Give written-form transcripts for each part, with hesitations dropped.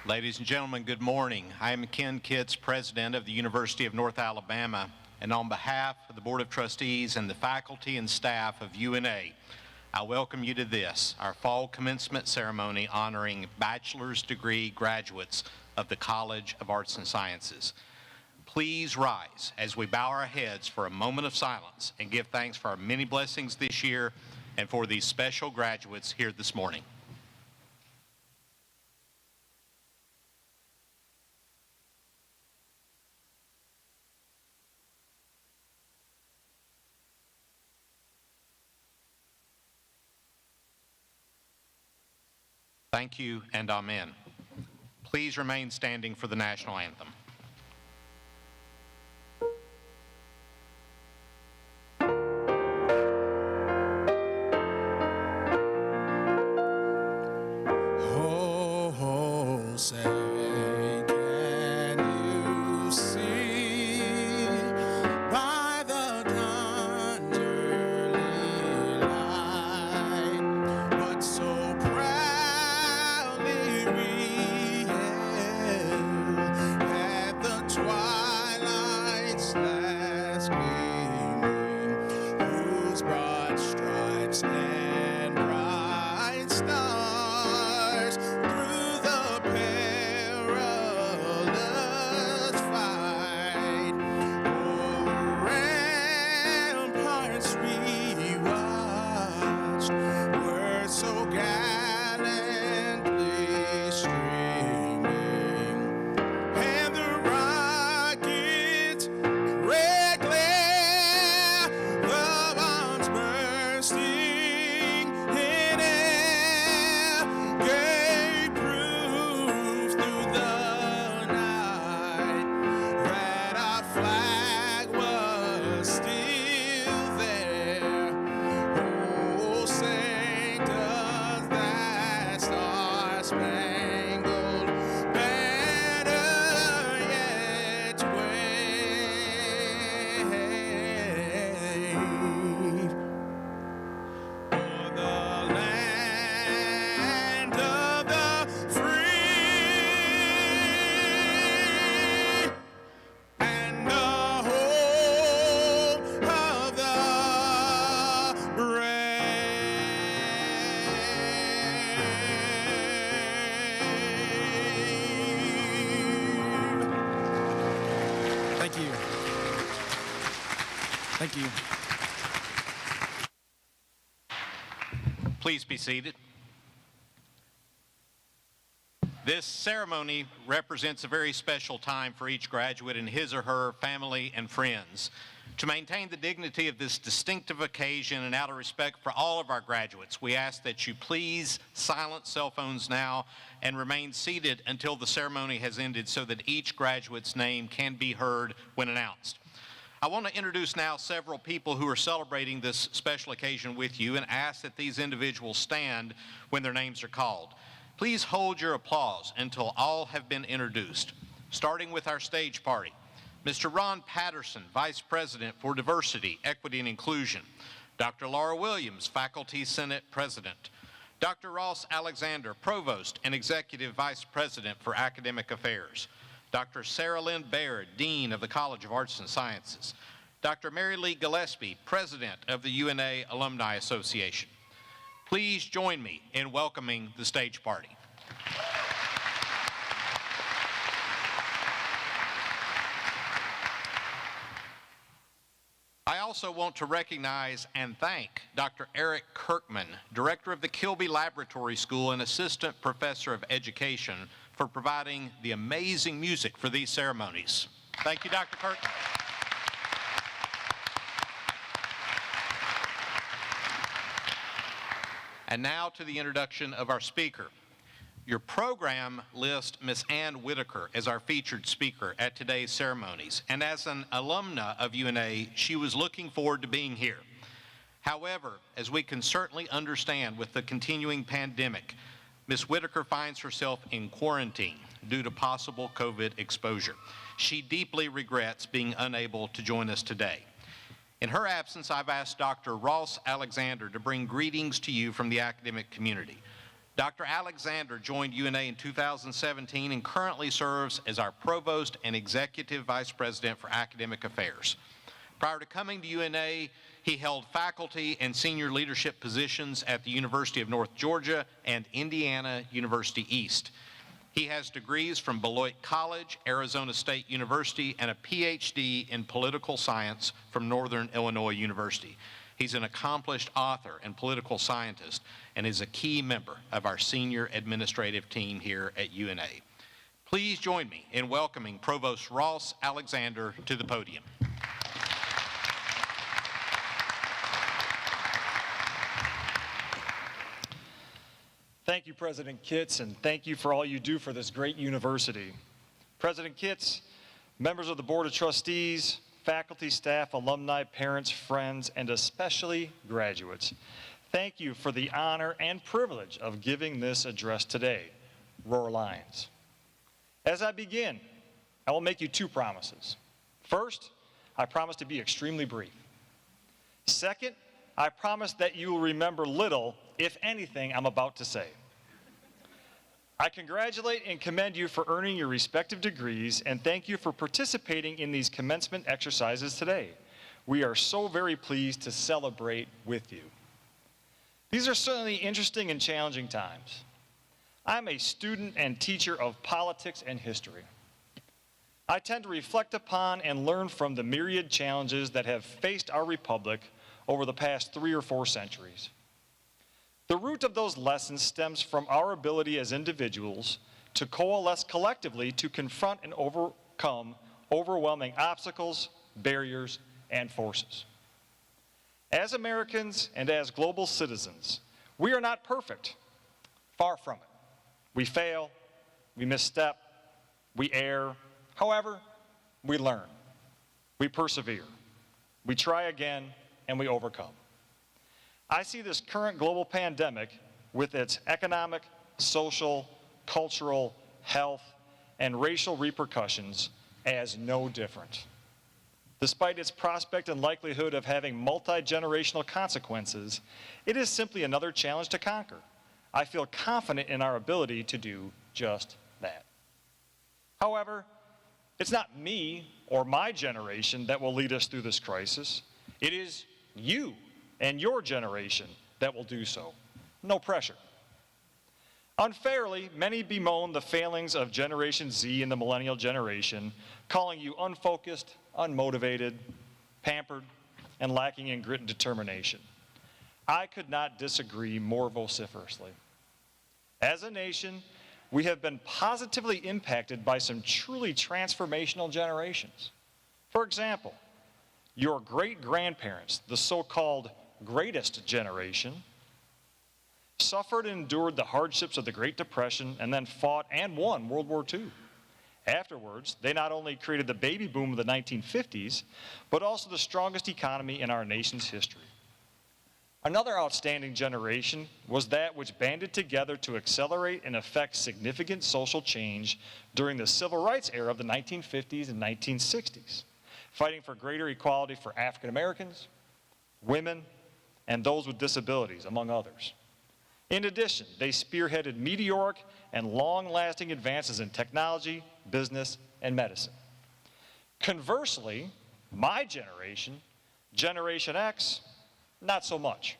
Ladies and gentlemen, good morning. I am Ken Kitts, President of the University of North Alabama, and on behalf of the Board of Trustees and the faculty and staff of UNA, I welcome you to this, our fall commencement ceremony honoring bachelor's degree graduates of the College of Arts and Sciences. Please rise as we bow our heads for a moment of silence and give thanks for our many blessings this year and for these special graduates here this morning. Thank you and amen. Please remain standing for the National Anthem. Oh, say, can you see by the dawn's early light what so proudly we hailed at the twilight's last gleaming, whose broad stripes and bright stars through the perilous fight o'er ramparts we watched were so gallantly streaming, and the rocket's red glare, the bombs bursting in air, gave proof through the night that our flag was still there. Oh, sing does that star-spangled banner yet wave o'er the land of the free and the home of the brave. Thank you. Thank you. Please be seated. This ceremony represents a very special time for each graduate and his or her family and friends. To maintain the dignity of this distinctive occasion and out of respect for all of our graduates, we ask that you please silence cell phones now and remain seated until the ceremony has ended so that each graduate's name can be heard when announced. I want to introduce now several people who are celebrating this special occasion with you and ask that these individuals stand when their names are called. Please hold your applause until all have been introduced, starting with our stage party. Mr. Ron Patterson, Vice President for Diversity, Equity, and Inclusion. Dr. Laura Williams, Faculty Senate President. Dr. Ross Alexander, Provost and Executive Vice President for Academic Affairs. Dr. Sarah Lynn Baird, Dean of the College of Arts and Sciences. Dr. Mary Lee Gillespie, President of the UNA Alumni Association. Please join me in welcoming the stage party. I also want to recognize and thank Dr. Eric Kirkman, Director of the Kilby Laboratory School and Assistant Professor of Education, for providing the amazing music for these ceremonies. Thank you, Dr. Kirkman. And now to the introduction of our speaker. Your program lists Ms. Ann Whitaker as our featured speaker at today's ceremonies, and as an alumna of UNA, she was looking forward to being here. However, as we can certainly understand with the continuing pandemic, Ms. Whitaker finds herself in quarantine due to possible COVID exposure. She deeply regrets being unable to join us today. In her absence, I've asked Dr. Ross Alexander to bring greetings to you from the academic community. Dr. Alexander joined UNA in 2017 and currently serves as our Provost and Executive Vice President for Academic Affairs. Prior to coming to UNA, he held faculty and senior leadership positions at the University of North Georgia and Indiana University East. He has degrees from Beloit College, Arizona State University, and a PhD in political science from Northern Illinois University. He's an accomplished author and political scientist and is a key member of our senior administrative team here at UNA. Please join me in welcoming Provost Ross Alexander to the podium. Thank you, President Kitts, and thank you for all you do for this great university. President Kitts, members of the Board of Trustees, faculty, staff, alumni, parents, friends, and especially graduates, thank you for the honor and privilege of giving this address today. Roar Lions. As I begin, I will make you two promises. First, I promise to be extremely brief. Second, I promise that you will remember little, if anything, I'm about to say. I congratulate and commend you for earning your respective degrees and thank you for participating in these commencement exercises today. We are so very pleased to celebrate with you. These are certainly interesting and challenging times. I'm a student and teacher of politics and history. I tend to reflect upon and learn from the myriad challenges that have faced our republic over the past 3 or 4 centuries. The root of those lessons stems from our ability as individuals to coalesce collectively to confront and overcome overwhelming obstacles, barriers, and forces. As Americans and as global citizens, we are not perfect. Far from it. We fail, we misstep, we err. However, we learn, we persevere, we try again, and we overcome. I see this current global pandemic with its economic, social, cultural, health, and racial repercussions as no different. Despite its prospect and likelihood of having multi-generational consequences, it is simply another challenge to conquer. I feel confident in our ability to do just that. However, it's not me or my generation that will lead us through this crisis. It is you and your generation that will do so. No pressure. Unfairly, many bemoan the failings of Generation Z and the millennial generation, calling you unfocused, unmotivated, pampered, and lacking in grit and determination. I could not disagree more vociferously. As a nation, we have been positively impacted by some truly transformational generations. For example, your great-grandparents, the so-called greatest generation, suffered and endured the hardships of the Great Depression and then fought and won World War II. Afterwards, they not only created the baby boom of the 1950s, but also the strongest economy in our nation's history. Another outstanding generation was that which banded together to accelerate and effect significant social change during the civil rights era of the 1950s and 1960s, fighting for greater equality for African Americans, women, and those with disabilities, among others. In addition, they spearheaded meteoric and long-lasting advances in technology, business, and medicine. Conversely, my generation, Generation X, not so much.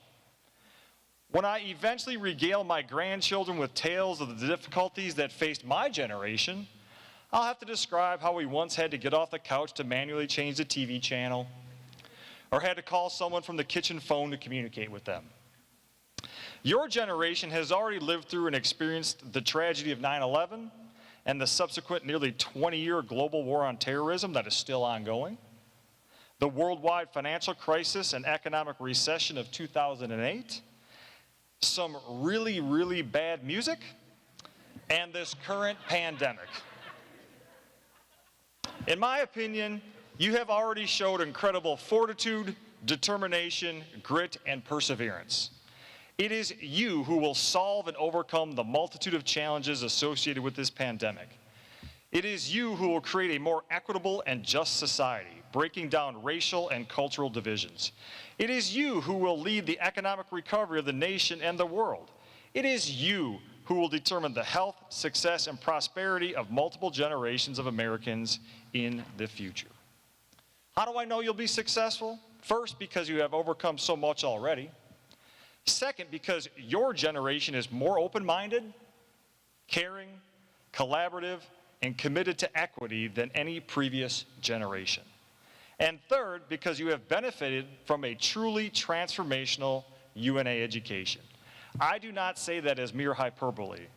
When I eventually regale my grandchildren with tales of the difficulties that faced my generation, I'll have to describe how we once had to get off the couch to manually change the TV channel, or had to call someone from the kitchen phone to communicate with them. Your generation has already lived through and experienced the tragedy of 9/11 and the subsequent nearly 20-year global war on terrorism that is still ongoing, the worldwide financial crisis and economic recession of 2008, some really, really bad music, and this current pandemic. In my opinion, you have already showed incredible fortitude, determination, grit, and perseverance. It is you who will solve and overcome the multitude of challenges associated with this pandemic. It is you who will create a more equitable and just society, breaking down racial and cultural divisions. It is you who will lead the economic recovery of the nation and the world. It is you who will determine the health, success, and prosperity of multiple generations of Americans in the future. How do I know you'll be successful? First, because you have overcome so much already. Second, because your generation is more open-minded, caring, collaborative, and committed to equity than any previous generation. And third, because you have benefited from a truly transformational UNA education. I do not say that as mere hyperbole.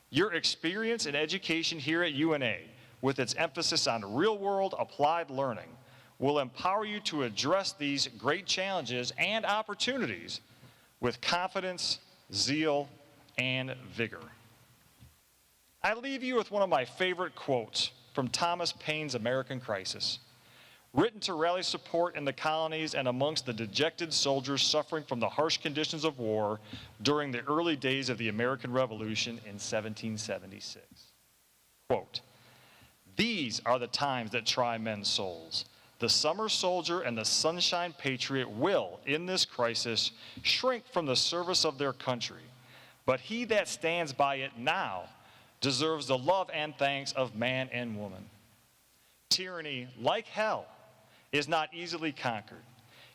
Your experience in education here at UNA, with its emphasis on real-world applied learning, will empower you to address these great challenges and opportunities with confidence, zeal, and vigor. I leave you with one of my favorite quotes from Thomas Paine's American Crisis. Written to rally support in the colonies and amongst the dejected soldiers suffering from the harsh conditions of war during the early days of the American Revolution in 1776. Quote, "These are the times that try men's souls. The summer soldier and the sunshine patriot will, in this crisis, shrink from the service of their country. But he that stands by it now deserves the love and thanks of man and woman. Tyranny, like hell, is not easily conquered.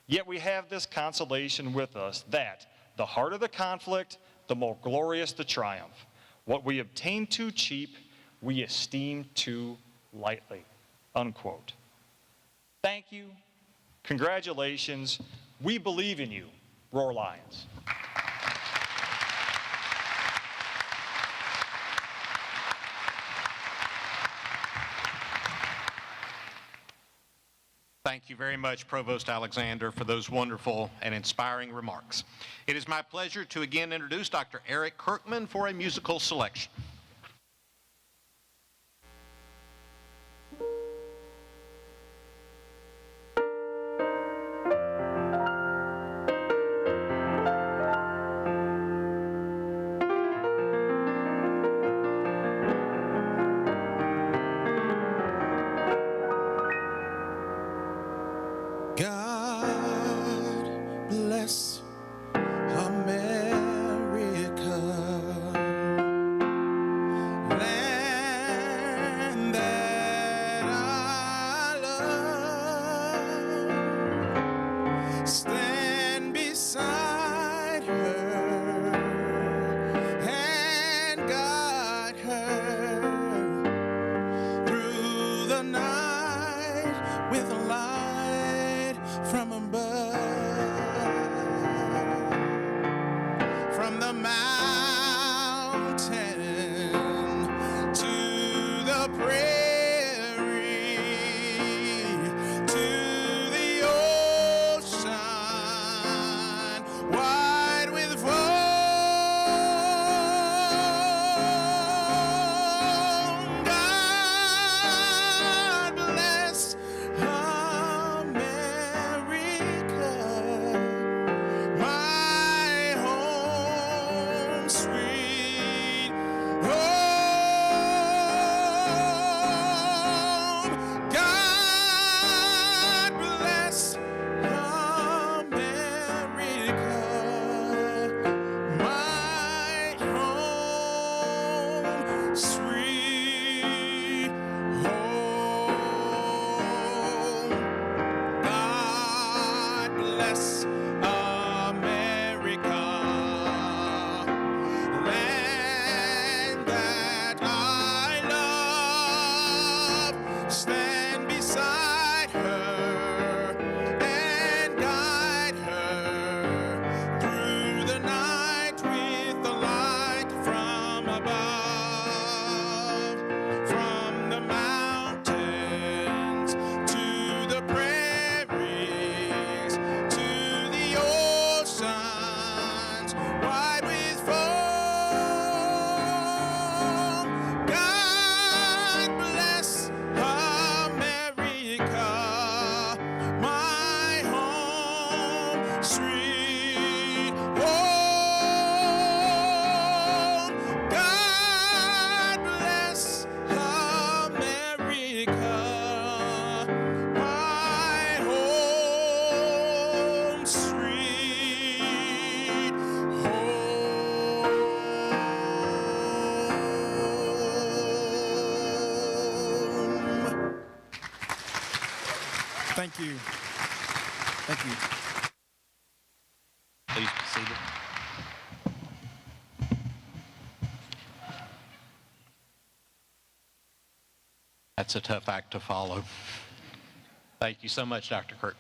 Yet we have this consolation with us that the harder the conflict, the more glorious the triumph. What we obtain too cheap, we esteem too lightly." Unquote. Thank you. Congratulations. We believe in you, Roar Lions. Thank you very much, Provost Alexander, for those wonderful and inspiring remarks. It is my pleasure to again introduce Dr. Eric Kirkman for a musical selection. God bless America, land that I love. Stand beside her and guide her through the night with a light from above. From the mountain to the prairie to the ocean wide with foam. God bless America, my home sweet home. God bless America, my home sweet home. God bless America, land that I love. Stand beside her and guide her through the night with the light from above. From the mountains to the prairies to the Thank you. Thank you. Please be seated. That's a tough act to follow. Thank you so much, Dr. Curtin.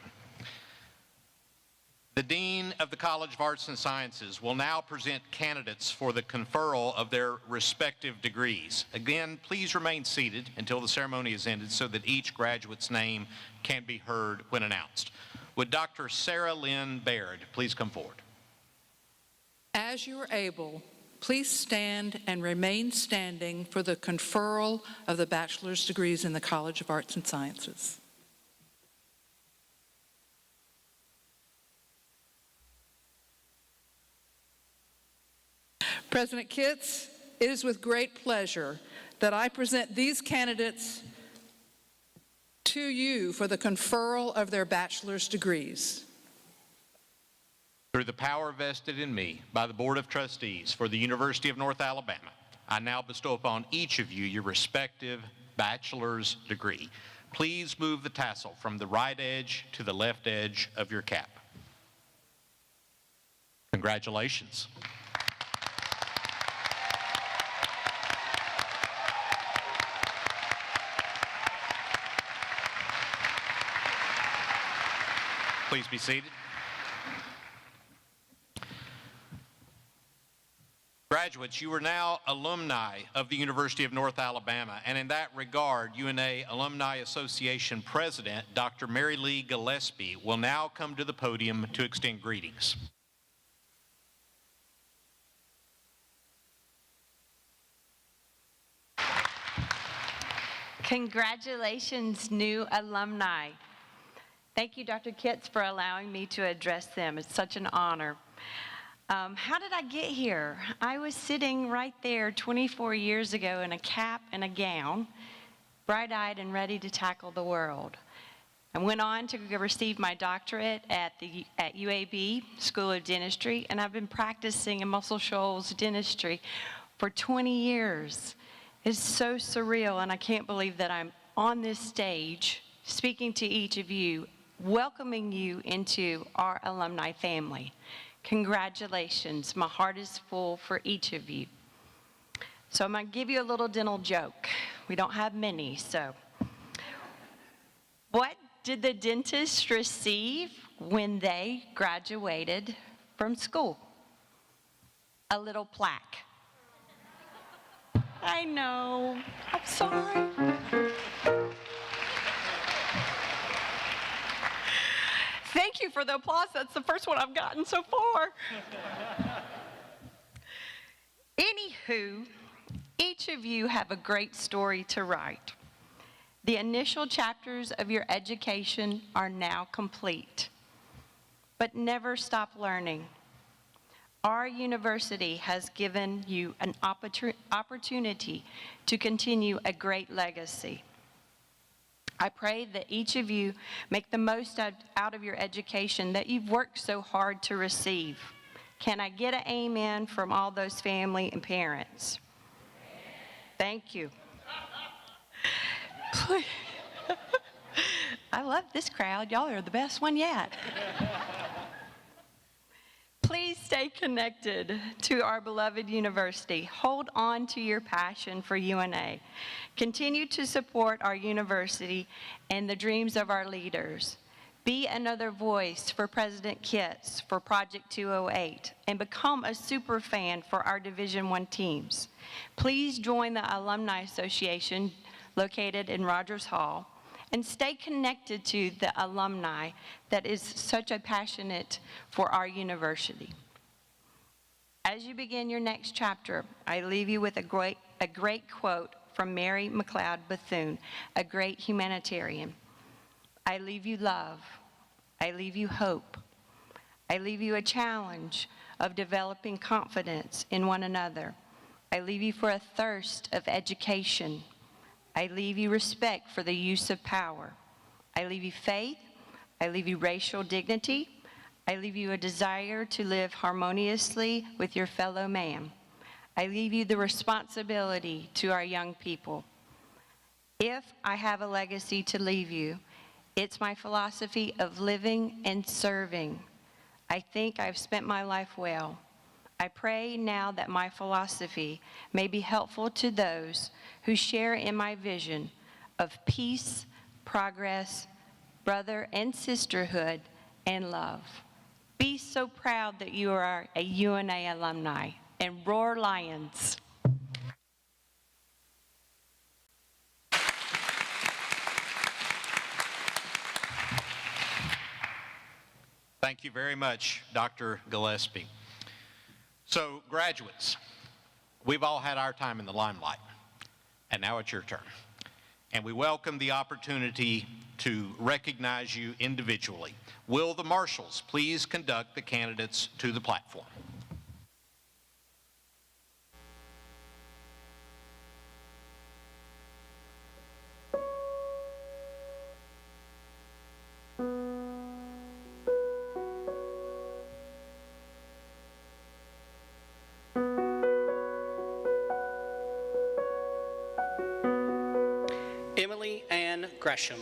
The Dean of the College of Arts and Sciences will now present candidates for the conferral of their respective degrees. Again, please remain seated until the ceremony is ended so that each graduate's name can be heard when announced. Would Dr. Sarah Lynn Baird please come forward? As you are able, please stand and remain standing for the conferral of the bachelor's degrees in the College of Arts and Sciences. President Kitts, it is with great pleasure that I present these candidates to you for the conferral of their bachelor's degrees. Through the power vested in me by the Board of Trustees for the University of North Alabama, I now bestow upon each of you your respective bachelor's degree. Please move the tassel from the right edge to the left edge of your cap. Congratulations. Please be seated. Graduates, you are now alumni of the University of North Alabama, and in that regard, UNA Alumni Association President, Dr. Mary Lee Gillespie, will now come to the podium to extend greetings. Congratulations, new alumni. Thank you, Dr. Kitts, for allowing me to address them. It's such an honor. How did I get here? I was sitting right there 24 years ago in a cap and a gown, bright-eyed and ready to tackle the world. I went on to receive my doctorate at UAB School of Dentistry, and I've been practicing in Muscle Shoals dentistry for 20 years. It's so surreal, and I can't believe that I'm on this stage speaking to each of you, welcoming you into our alumni family. Congratulations. My heart is full for each of you. So I'm going to give you a little dental joke. We don't have many, so. What did the dentist receive when they graduated from school? A little plaque. I know. I'm sorry. Thank you for the applause. That's the first one I've gotten so far. Anywho, each of you have a great story to write. The initial chapters of your education are now complete. But never stop learning. Our university has given you an opportunity to continue a great legacy. I pray that each of you make the most out of your education that you've worked so hard to receive. Can I get an amen from all those family and parents? Thank you. I love this crowd. Y'all are the best one yet. Please stay connected to our beloved university. Hold on to your passion for UNA. Continue to support our university and the dreams of our leaders. Be another voice for President Kitts for Project 208 and become a super fan for our Division I teams. Please join the Alumni Association located in Rogers Hall and stay connected to the alumni that is such a passionate for our university. As you begin your next chapter, I leave you with a great quote from Mary McLeod Bethune, a great humanitarian. I leave you love. I leave you hope. I leave you a challenge of developing confidence in one another. I leave you for a thirst of education. I leave you respect for the use of power. I leave you faith. I leave you racial dignity. I leave you a desire to live harmoniously with your fellow man. I leave you the responsibility to our young people. If I have a legacy to leave you, It's my philosophy of living and serving. I think I've spent my life well. I pray now that my philosophy may be helpful to those who share in my vision of peace, progress, brother and sisterhood, and love. Be so proud that you are a UNA alumni, and roar Lions. Thank you very much, Dr. Gillespie. So, graduates, we've all had our time in the limelight, and now it's your turn. And we welcome the opportunity to recognize you individually. Will the marshals please conduct the candidates to the platform? Emily Ann Gresham.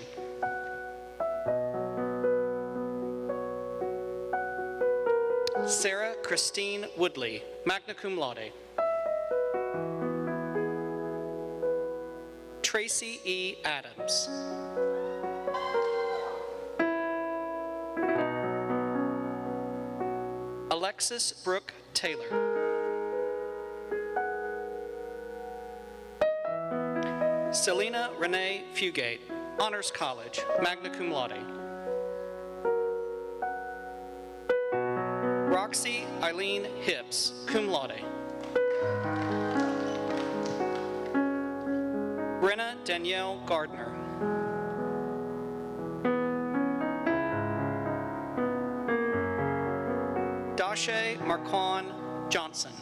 Sarah Christine Woodley, magna cum laude. Tracy E. Adams. Alexis Brooke Taylor. Selena Renee Fugate, Honors College, magna cum laude. Roxy Eileen Hips, cum laude. Brenna Danielle Gardner. Dashe Marquand Johnson.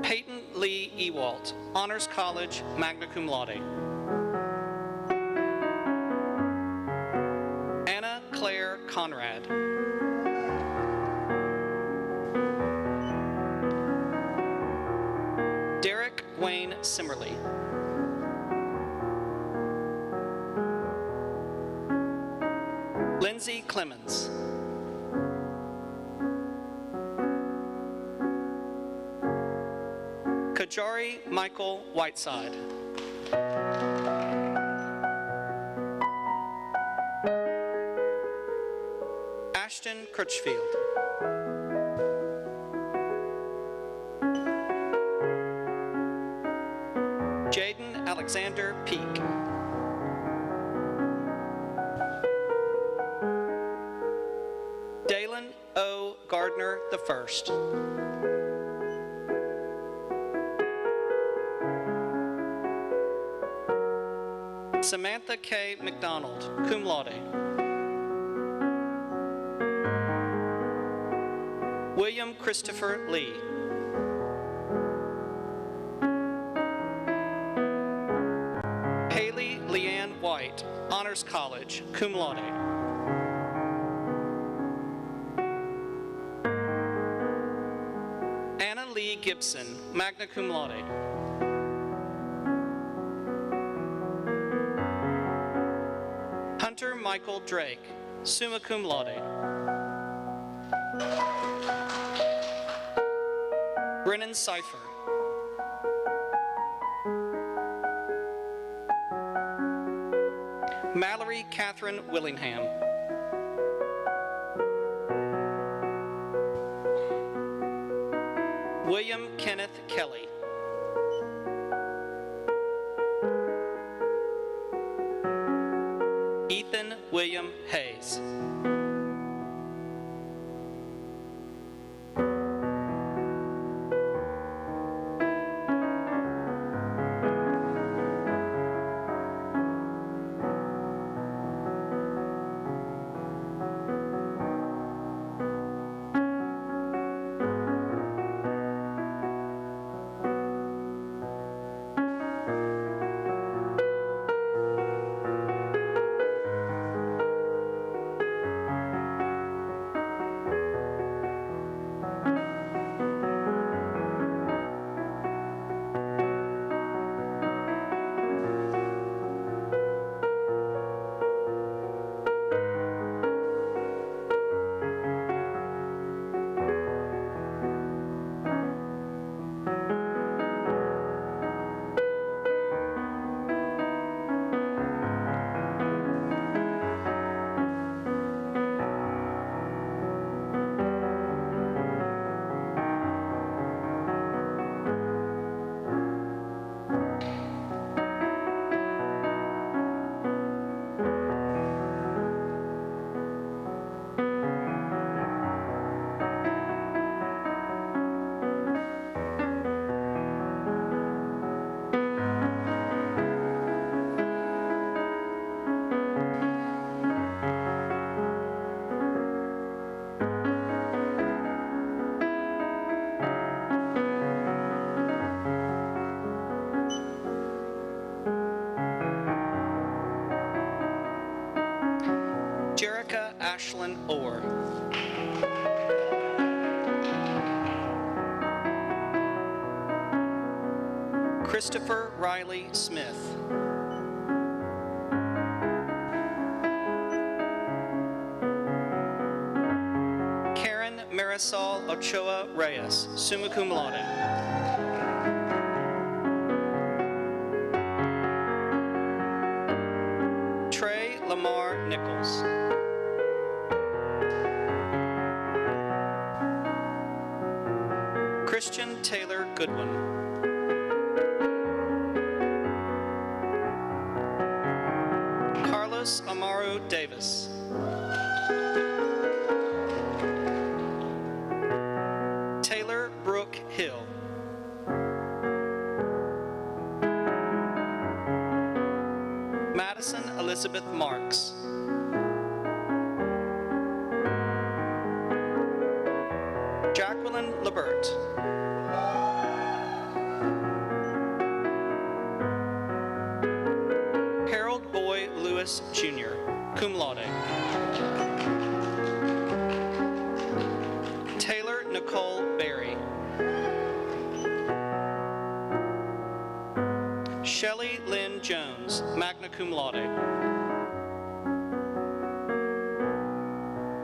Peyton Lee Ewalt, Honors College, magna cum laude. Anna Claire Conrad. Derek Wayne Simmerly. Lindsay Clemens. Kajari Michael Whiteside. Ashton Crutchfield. Jaden Alexander Peak. Dalen O. Gardner I. Samantha K. McDonald, cum laude. William Christopher Lee. Haley Leanne White, Honors College, cum laude. Anna Lee Gibson, magna cum laude. Hunter Michael Drake, summa cum laude. Brennan Cipher. Mallory Catherine Willingham. William Kenneth Kelly. Ethan William Hayes. Erica Ashlyn Orr. Christopher Riley Smith. Karen Marisol Ochoa Reyes, summa cum laude. Trey Lamar Nichols. Christian Taylor Goodwin. Carlos Amaru Davis. Taylor Brooke Hill. Madison Elizabeth Marks. Jacqueline Labert. Harold Boy Lewis Jr., cum laude. Taylor Nicole Berry. Shelley Lynn Jones, magna cum laude.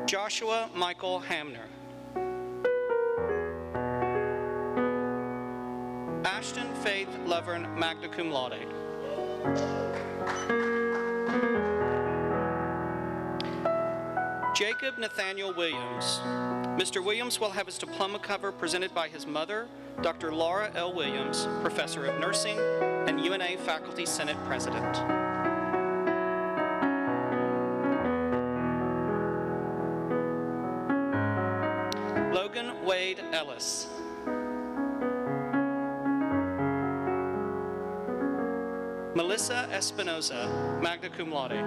Joshua Michael Hamner. Ashton Faith Lovern, magna cum laude. Jacob Nathaniel Williams. Mr. Williams will have his diploma cover presented by his mother, Dr. Laura L. Williams, Professor of Nursing and UNA Faculty Senate President. Logan Wade Ellis. Melissa Espinoza, magna cum laude.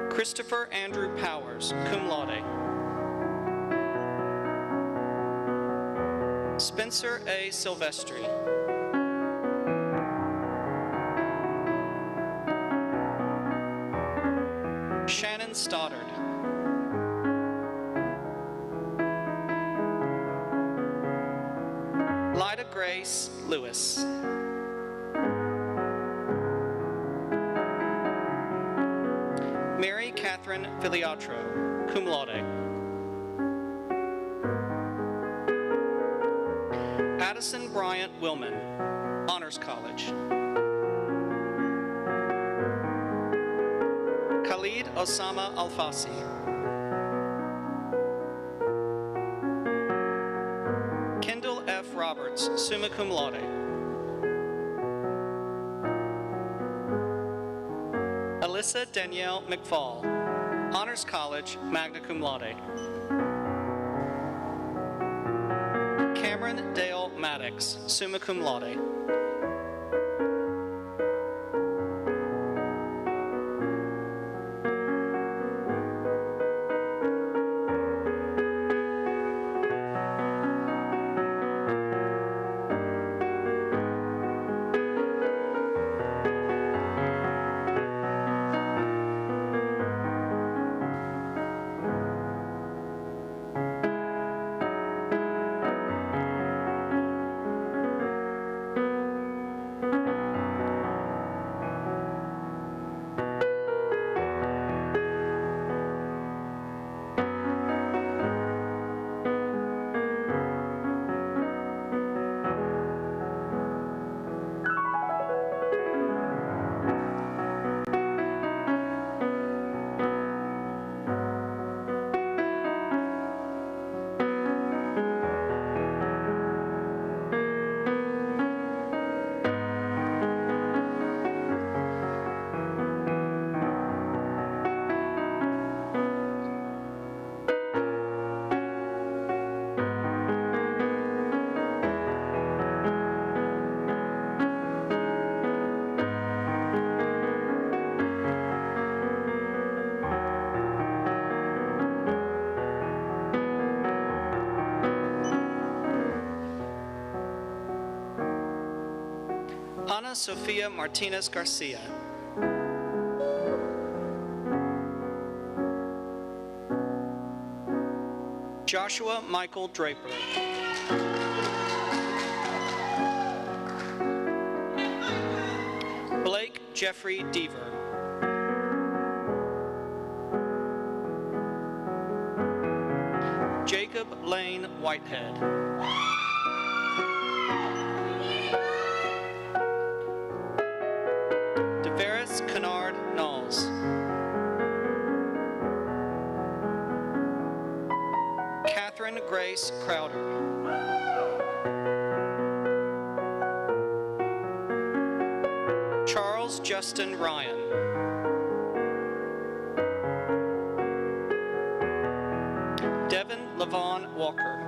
Christopher Andrew Powers, cum laude. Spencer A. Silvestri. Shannon Stoddard. Lyda Grace Lewis. Mary Catherine Filiatro, cum laude. Addison Bryant Willman, Honors College. Khalid Osama Alfasi. Kendall F. Roberts, summa cum laude. Alyssa Danielle McFall, Honors College, magna cum laude. Cameron Dale Maddox, summa cum laude. Ana Sofia Martinez Garcia, Joshua Michael Draper. Blake Jeffrey Deaver. Jacob Lane Whitehead. DeVeris Kennard Knowles. Catherine Grace Crowder. Charles Justin Ryan. Devin Levon Walker.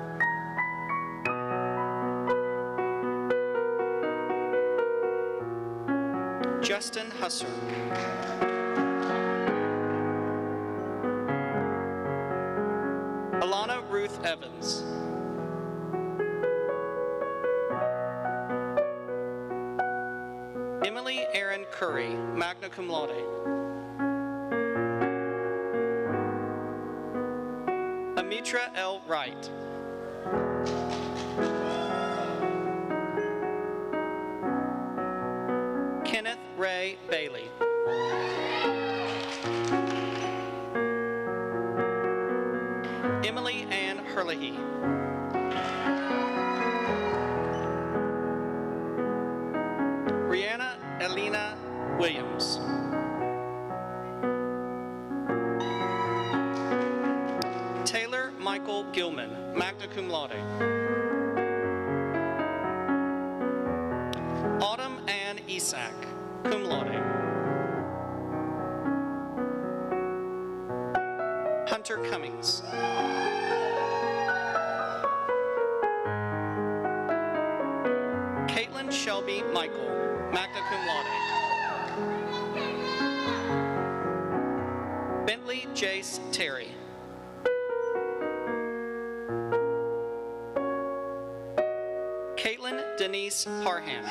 Justin Husser. Alana Ruth Evans. Emily Aaron Curry, magna cum laude. Amitra L. Wright. Kenneth Ray Bailey. Emily Ann Herlihy. Brianna Elena Williams. Taylor Michael Gilman, magna cum laude. Autumn Ann Isak, cum laude. Hunter Cummings. Caitlin Shelby Michael, magna cum laude. Bentley Jace Terry. Caitlin Denise Parham.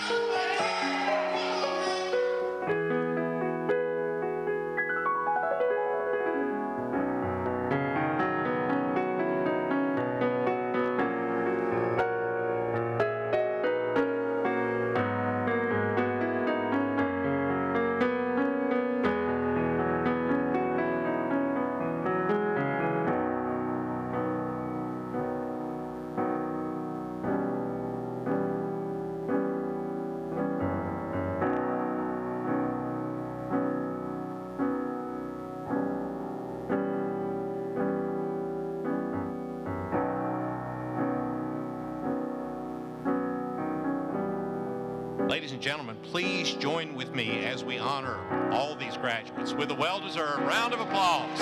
Ladies and gentlemen, please join with me as we honor all these graduates with a well-deserved round of applause.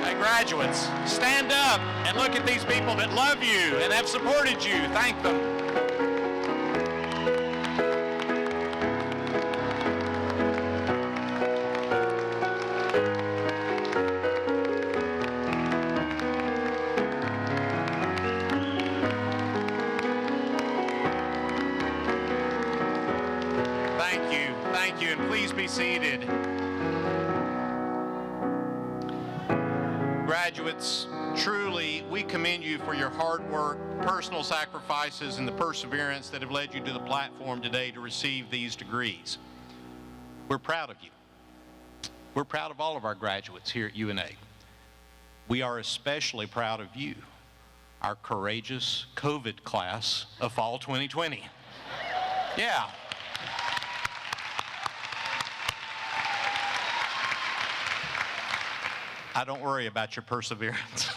Hey, graduates, stand up and look at these people that love you and have supported you. Thank them. Thank you, and please be seated. Graduates, truly, we commend you for your hard work, personal sacrifices, and the perseverance that have led you to the platform today to receive these degrees. We're proud of you. We're proud of all of our graduates here at UNA. We are especially proud of you, our courageous COVID class of fall 2020. Yeah. I don't worry about your perseverance.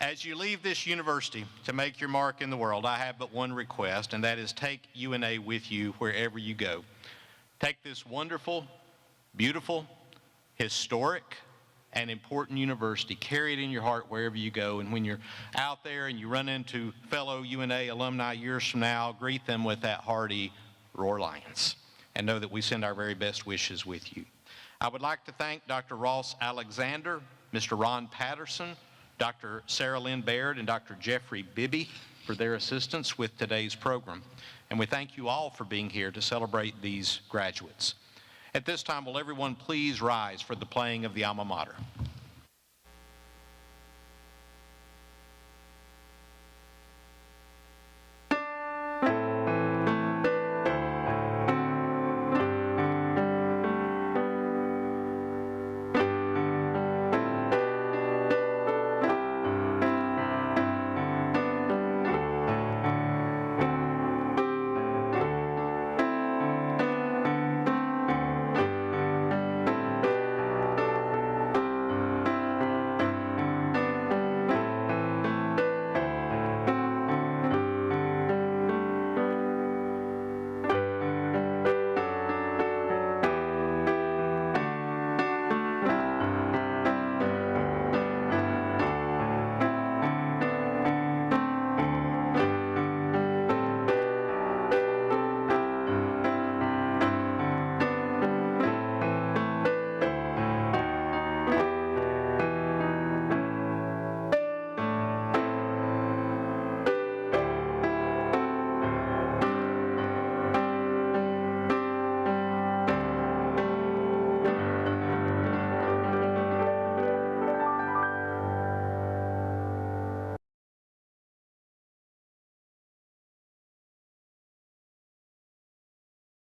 As you leave this university to make your mark in the world, I have but one request, and that is take UNA with you wherever you go. Take this wonderful, beautiful, historic, and important university. Carry it in your heart wherever you go, and when you're out there and you run into fellow UNA alumni years from now, greet them with that hearty "Roar Lions," and know that we send our very best wishes with you. I would like to thank Dr. Ross Alexander, Mr. Ron Patterson, Dr. Sarah Lynn Baird, and Dr. Jeffrey Bibby for their assistance with today's program. And we thank you all for being here to celebrate these graduates. At this time, will everyone please rise for the playing of the Alma Mater?